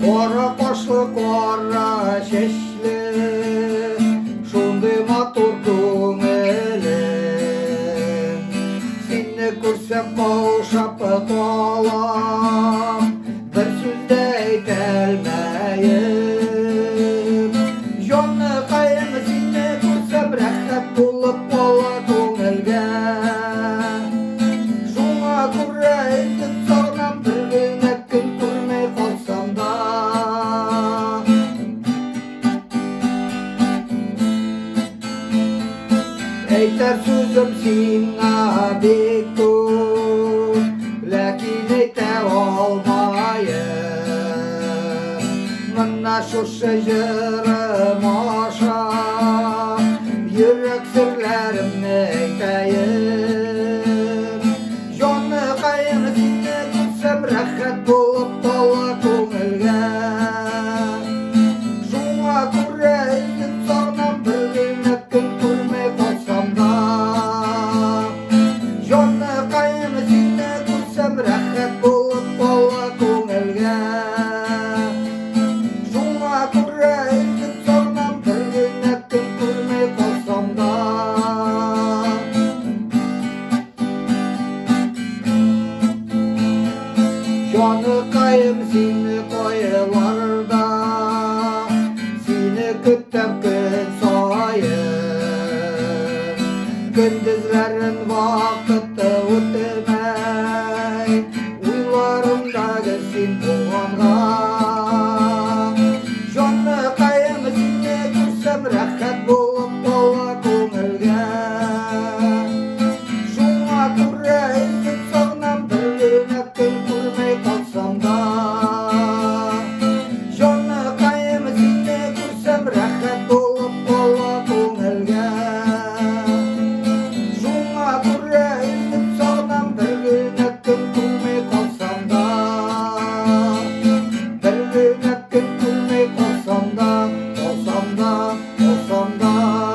Қора қошлы, қора шешлі, шондай матур көңілім. Сені көрсем қаушап қалам, бір сөзді айта алмайым. Жоны қайым сені көрсем рахат болып қала көңілге. Жоңа көрі іздіп сағынам, бір күн көрмей қалсам да. Әйтер сөзім сиңа бек көп, ләкин әйте алмайым. Мына шушы жырым аша, йөрәк серләремне әйтәйем. Җаны кайым сине күрсәм рәхәт булып кала күңелгә. Шуңа күрә изеп сагынам, бер генә көн күрмәй калсам да. Җаны кайым сине күрсәм рәхәт булып кала күңелгә. Шуңа күрә изеп сагынам, бер генә көн күрмәй калсам да. Җаны кайым сине кайларда, сине көтәм көн саен. Көндезләрен вакыты үтмәй,